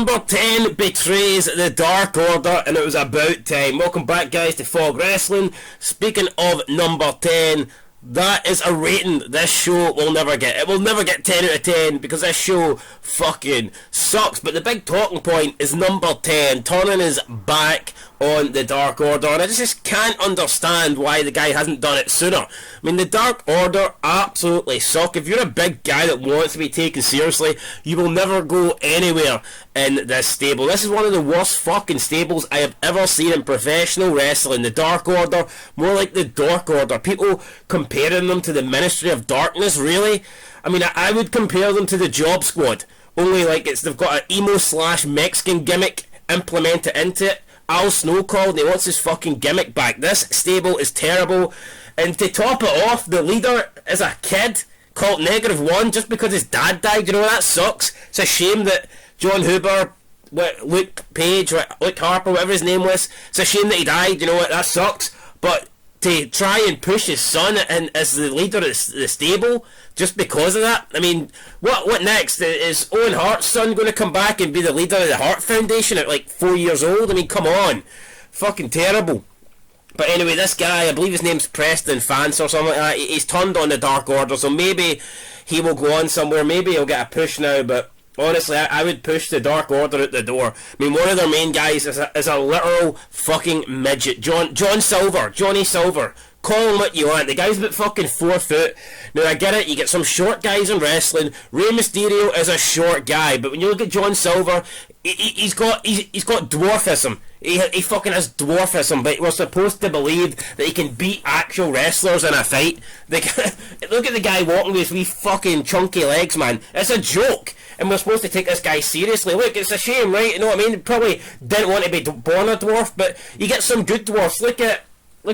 number 10 betrays the Dark Order, and it was about time. Welcome back, guys, to Fog Wrestling. Speaking of number 10, that is a rating this show will never get. It will never get 10 out of 10 because this show fucking sucks. But the big talking point is number 10 turning his back on the Dark Order, and I just can't understand why the guy hasn't done it sooner. I mean, the Dark Order absolutely suck. If you're a big guy that wants to be taken seriously, you will never go anywhere in this stable. This is one of the worst fucking stables I have ever seen in professional wrestling. The Dark Order, more like the Dark Order. People comparing them to the Ministry of Darkness, really? I mean, I would compare them to the Job Squad, only like they've got an emo slash Mexican gimmick implemented into it. Al Snow called and he wants his fucking gimmick back. This stable is terrible, and to top it off, the leader is a kid called -1 just because his dad died. You know, that sucks. It's a shame that John Huber, Luke Page, Luke Harper, whatever his name was, it's a shame that he died. You know what, that sucks. But to try and push his son and as the leader of the stable just because of that, I mean, what next? Is Owen Hart's son going to come back and be the leader of the Hart Foundation at like 4 years old? I mean, come on, fucking terrible. But anyway, this guy, I believe his name's Preston Fance or something like that, he's turned on the Dark Order, so maybe he will go on somewhere, maybe he'll get a push now, but honestly, I would push the Dark Order out the door. I mean, one of their main guys is a literal fucking midget. Johnny Silver. Call him what you want. The guy's about fucking 4 foot. Now, I get it, you get some short guys in wrestling. Rey Mysterio is a short guy, but when you look at John Silver, he's got dwarfism. He fucking has dwarfism, but we're supposed to believe that he can beat actual wrestlers in a fight. Look at the guy walking with his wee fucking chunky legs, man. It's a joke, and we're supposed to take this guy seriously. Look, it's a shame, right? You know what I mean? Probably didn't want to be born a dwarf, but you get some good dwarfs. Look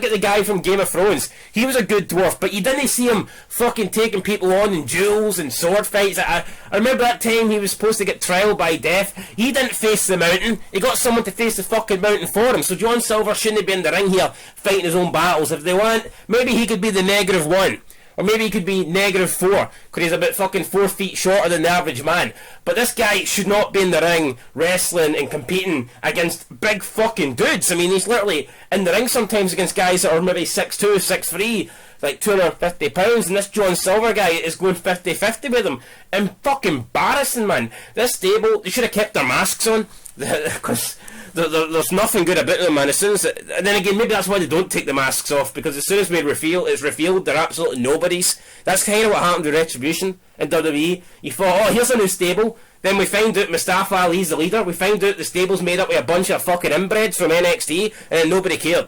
at the guy from Game of Thrones. He was a good dwarf, but you didn't see him fucking taking people on in duels and sword fights. I remember that time he was supposed to get trial by death. He didn't face the mountain. He got someone to face the fucking mountain for him. So John Silver shouldn't be in the ring here fighting his own battles. If they want, maybe he could be the -1. Or maybe he could be -4, because he's about fucking 4 feet shorter than the average man. But this guy should not be in the ring wrestling and competing against big fucking dudes. I mean, he's literally in the ring sometimes against guys that are maybe 6'2", 6'3", like 250 pounds, and this John Silver guy is going 50-50 with him. And fucking embarrassing, man. This stable, they should have kept their masks on, because there's nothing good about them, man. As soon as and then again, maybe that's why they don't take the masks off, because as soon as it's revealed they're absolutely nobodies. That's kind of what happened to Retribution in WWE. You thought, oh, here's a new stable. Then we find out Mustafa Ali's the leader. We find out the stable's made up with a bunch of fucking inbreds from NXT, and nobody cared.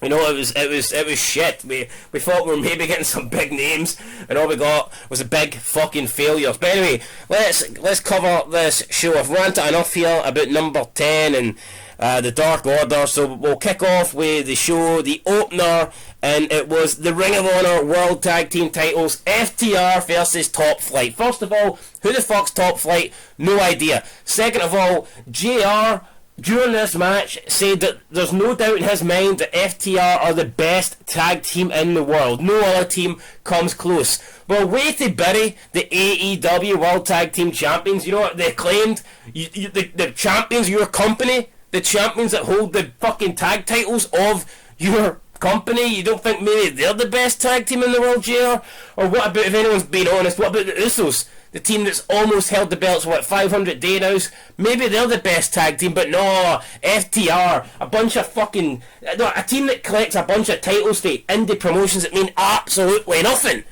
You know, it was shit. We thought we were maybe getting some big names, and all we got was a big fucking failures. But anyway, let's cover this show. I've ranted enough here about number 10 and the Dark Order, so we'll kick off with the show, the opener, and it was the Ring of Honor World Tag Team titles, FTR versus Top Flight. First of all, who the fuck's Top Flight? No idea. Second of all, JR, during this match, said that there's no doubt in his mind that FTR are the best tag team in the world. No other team comes close. Well, way to bury the AEW World Tag Team Champions. You know what they claimed? The champions, your company, the champions that hold the fucking tag titles of your company. You don't think maybe they're the best tag team in the world, JR? Or what about, if anyone's being honest, what about the Usos? The team that's almost held the belts for 500 days now. Maybe they're the best tag team, but no, FTR, a bunch of fucking, no, a team that collects a bunch of titles for indie promotions that mean absolutely nothing.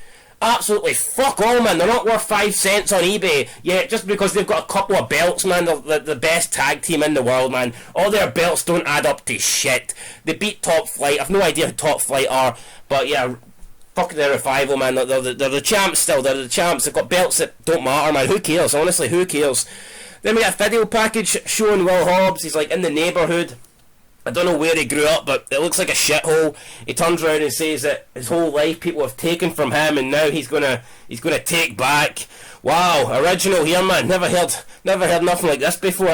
Absolutely fuck all, man. They're not worth 5 cents on eBay. Yeah, just because they've got a couple of belts, man, they're the best tag team in the world, man. All their belts don't add up to shit. They beat Top Flight. I've no idea who Top Flight are, but yeah, fuck their Revival, man. They're the champs still. They're the champs. They've got belts that don't matter, man. Who cares? Honestly, who cares? Then we got a video package showing Will Hobbs. He's like in the neighbourhood. I don't know where he grew up, but it looks like a shithole. He turns around and says that his whole life people have taken from him, and now he's gonna take back. Wow, original here, man. Never heard nothing like this before.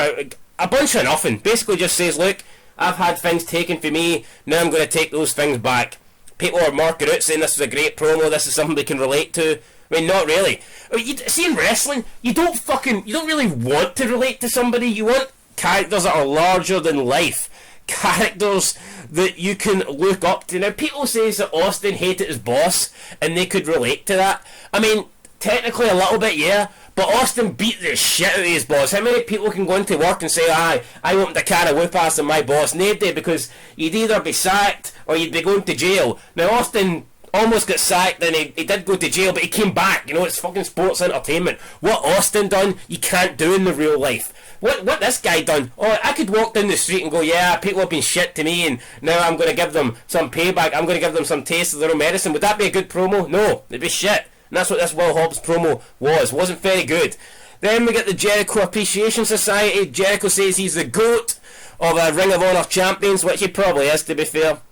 A bunch of nothing. Basically, just says, look, I've had things taken from me. Now I'm gonna take those things back. People are marking out saying this is a great promo, this is something we can relate to. I I mean, not really. I mean, see, in wrestling, you don't really want to relate to somebody. You want characters that are larger than life. Characters that you can look up to. Now, people say that Austin hated his boss, and they could relate to that. I mean, technically a little bit, yeah, but Austin beat the shit out of his boss. How many people can go into work and say, I opened a can of whoop ass on my boss? Nobody, because you'd either be sacked or you'd be going to jail. Now, Austin almost got sacked, and he did go to jail, but he came back. You know, it's fucking sports entertainment. What Austin done, you can't do in the real life. What this guy done? Oh, I could walk down the street and go, yeah, people have been shit to me, and now I'm going to give them some payback. I'm going to give them some taste of their own medicine. Would that be a good promo? No, it'd be shit. And that's what this Will Hobbs promo was. Wasn't very good. Then we get the Jericho Appreciation Society. Jericho says he's the GOAT of Ring of Honor Champions, which he probably is, to be fair.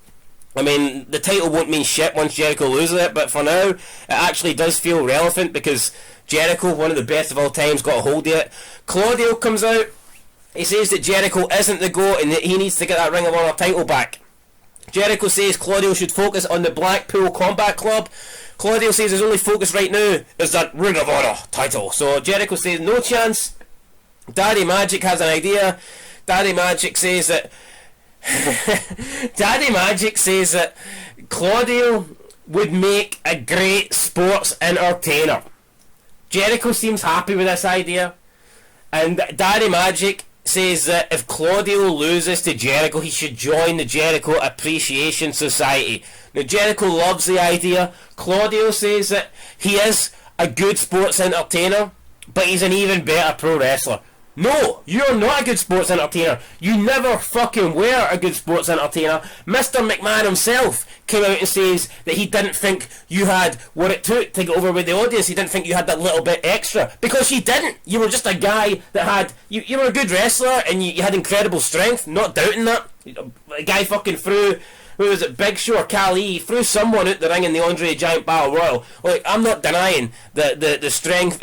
I mean, the title won't mean shit once Jericho loses it, but for now, it actually does feel relevant because Jericho, one of the best of all times, got a hold of it. Claudio comes out. He says that Jericho isn't the GOAT and that he needs to get that Ring of Honor title back. Jericho says Claudio should focus on the Blackpool Combat Club. Claudio says his only focus right now is that Ring of Honor title. So Jericho says no chance. Daddy Magic has an idea. Daddy Magic says that Claudio would make a great sports entertainer. Jericho seems happy with this idea, and Daddy Magic says that if Claudio loses to Jericho, he should join the Jericho Appreciation Society. Now, Jericho loves the idea. Claudio says that he is a good sports entertainer, but he's an even better pro wrestler. No, you're not a good sports entertainer. You never fucking were a good sports entertainer. Mr. McMahon himself came out and says that he didn't think you had what it took to get over with the audience. He didn't think you had that little bit extra. Because you didn't. You were just a guy that had... You were a good wrestler and you had incredible strength. Not doubting that. A guy fucking threw... Who was it? Big Show or Khali? Threw someone out the ring in the Andre the Giant Battle Royal. Like, I'm not denying the strength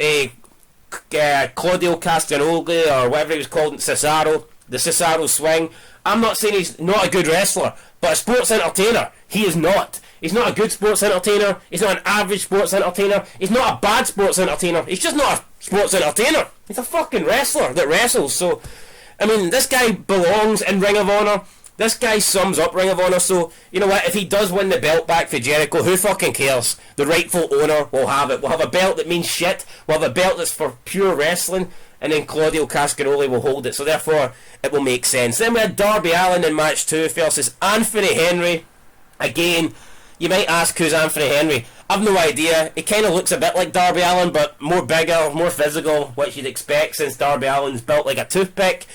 Claudio Castagnoli or whatever he was called, Cesaro, the Cesaro swing. I'm not saying he's not a good wrestler, but a sports entertainer, he is not. He's not a good sports entertainer. He's not an average sports entertainer. He's not a bad sports entertainer. He's just not a sports entertainer. He's a fucking wrestler that wrestles. So, I mean, this guy belongs in Ring of Honor. This guy sums up Ring of Honor, so, you know what, if he does win the belt back for Jericho, who fucking cares? The rightful owner will have it. We'll have a belt that means shit, we'll have a belt that's for pure wrestling, and then Claudio Castagnoli will hold it, so therefore, it will make sense. Then we had Darby Allin in match 2 versus Anthony Henry. Again, you might ask who's Anthony Henry. I've no idea. He kind of looks a bit like Darby Allin, but more bigger, more physical, what you'd expect since Darby Allin's built like a toothpick,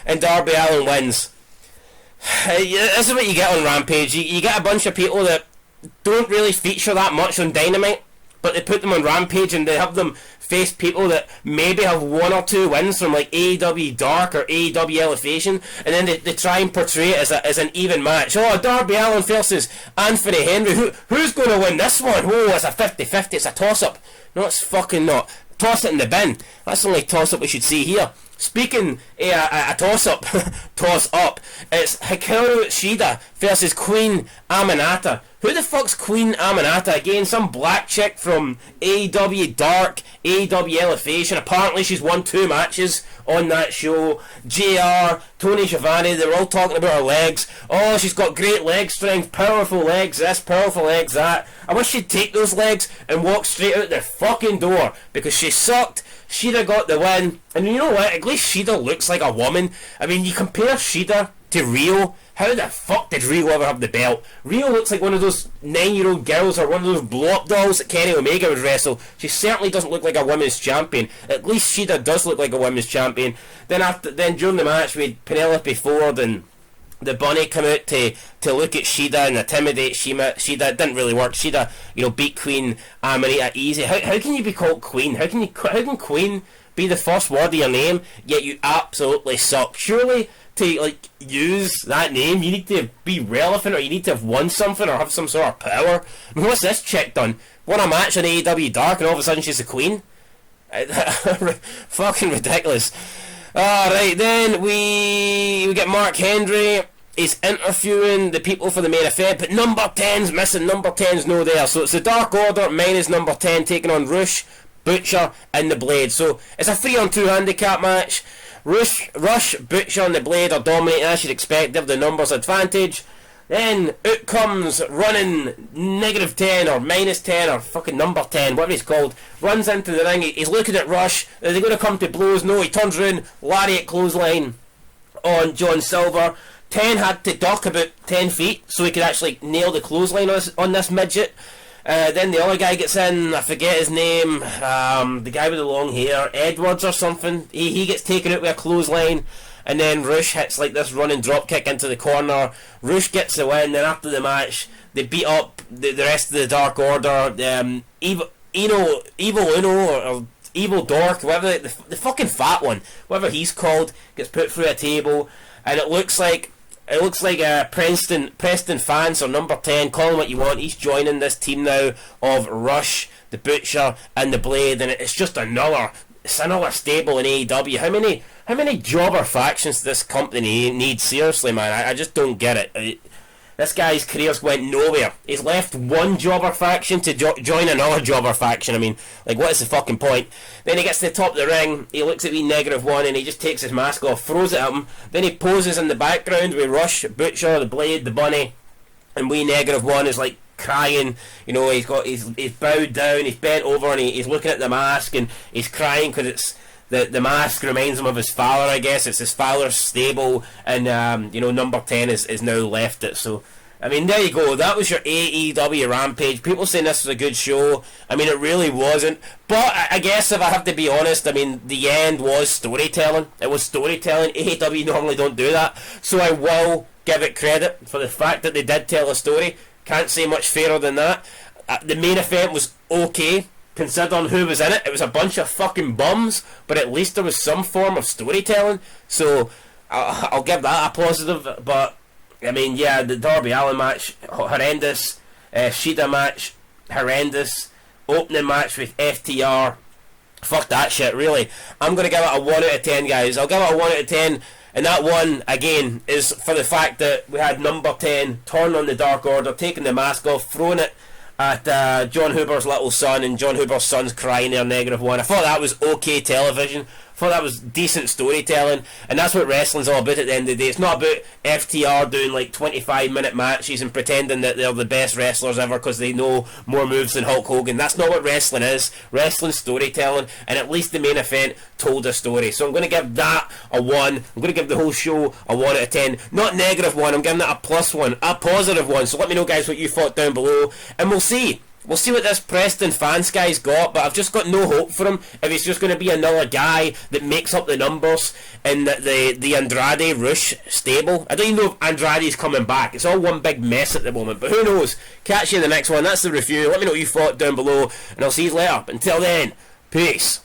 and Darby Allin wins. This is what you get on Rampage. You get a bunch of people that don't really feature that much on Dynamite, but they put them on Rampage and they have them face people that maybe have 1 or 2 wins from like AEW Dark or AEW Elevation, and then they try and portray it as an even match. Oh, Darby Allin versus Anthony Henry. Who's going to win this one? Oh, it's a 50-50. It's a toss-up. No, it's fucking not. Toss it in the bin. That's the only toss-up we should see here. Speaking a toss-up, toss-up, it's Hikaru Shida versus Queen Aminata. Who the fuck's Queen Aminata? Again, some black chick from AEW Dark, AEW Elevation. Apparently she's won 2 matches on that show. JR, Tony Schiavone, they were all talking about her legs. Oh, she's got great leg strength, powerful legs this, powerful legs that. I wish she'd take those legs and walk straight out the fucking door, because she sucked. Shida got the win, and you know what, at least Shida looks like a woman. I mean, you compare Shida to Rio, how the fuck did Rio ever have the belt? Rio looks like one of those 9-year-old girls or one of those blow-up dolls that Kenny Omega would wrestle. She certainly doesn't look like a women's champion. At least Shida does look like a women's champion. Then during the match we had Penelope Ford and the Bunny come out to look at Shida and intimidate Shida. It didn't really work. Shida, beat Queen Amanita easy. How can you be called Queen? How can Queen be the first word of your name, yet you absolutely suck? Surely to use that name, you need to be relevant, or you need to have won something, or have some sort of power. I mean, what's this chick done? Won a match on AEW Dark, and all of a sudden she's the Queen? Fucking ridiculous. Alright, then we get Mark Henry he's interviewing the people for the main event, but number 10's missing. Number 10's no there, so it's the Dark Order minus number 10 taking on Rush, Butcher, and the Blade. So it's a 3-on-2 handicap match. Rush, Butcher, and the Blade are dominating, as you'd expect. They have the numbers advantage. Then out comes running -10 or -10 or fucking number 10, whatever he's called, runs into the ring. He's looking at Rush. Are they going to come to blows? No, he turns around, lariat clothesline on John Silver. 10 had to duck about 10 feet so he could actually nail the clothesline on this midget. Then the other guy gets in, I forget his name, the guy with the long hair, Edwards or something. He gets taken out with a clothesline. And then Rush hits like this running drop kick into the corner. Rush gets the win. Then after the match, they beat up the rest of the Dark Order. Evil Uno or Evil Dork, whatever the fucking fat one, whatever he's called, gets put through a table, and it looks like Preston fans or number 10, call him what you want. He's joining this team now of Rush, the Butcher, and the Blade, and it's just another stable in AEW. How many jobber factions does this company need? Seriously, man, I just don't get it. This guy's career's went nowhere. He's left one jobber faction to join another jobber faction. I mean, like, what is the fucking point? Then he gets to the top of the ring, he looks at me -1, and he just takes his mask off, throws it at him. Then he poses in the background with Rush, Butcher, the Blade, the Bunny, and we -1 is like crying. You know, he's bowed down, he's bent over, and he's looking at the mask, and he's crying because it's the mask reminds him of his father, I guess. It's his father's stable, and number 10 is now left it. So I mean, there you go. That was your AEW Rampage. People saying this was a good show. I mean, it really wasn't, but I guess if I have to be honest, I mean, the end was storytelling. It was storytelling. AEW normally don't do that, so I will give it credit for the fact that they did tell a story. Can't say much fairer than that. The main event was okay, considering who was in it. It was a bunch of fucking bums, but at least there was some form of storytelling, so I'll give that a positive. But I mean, yeah, the Darby Allin match, horrendous. Shida match, horrendous. Opening match with FTR, fuck that shit, really. I'm going to give it a 1 out of 10, guys. I'll give it a 1 out of 10, and that one, again, is for the fact that we had number 10 turn on the Dark Order, taking the mask off, throwing it at John Huber's little son, and John Huber's son's crying there, -1. I thought that was okay television. I thought that was decent storytelling, and that's what wrestling's all about at the end of the day. It's not about FTR doing like 25-minute matches and pretending that they're the best wrestlers ever because they know more moves than Hulk Hogan. That's not what wrestling is. Wrestling's storytelling, and at least the main event told a story. So I'm going to give that a 1. I'm going to give the whole show a 1 out of 10. Not -1, I'm giving it a +1, a positive 1. So let me know, guys, what you thought down below, and we'll see. We'll see what this Preston fans guy's got, but I've just got no hope for him if he's just going to be another guy that makes up the numbers in the Andrade Rush stable. I don't even know if Andrade's coming back. It's all one big mess at the moment, but who knows? Catch you in the next one. That's the review. Let me know what you thought down below, and I'll see you later. Until then, peace.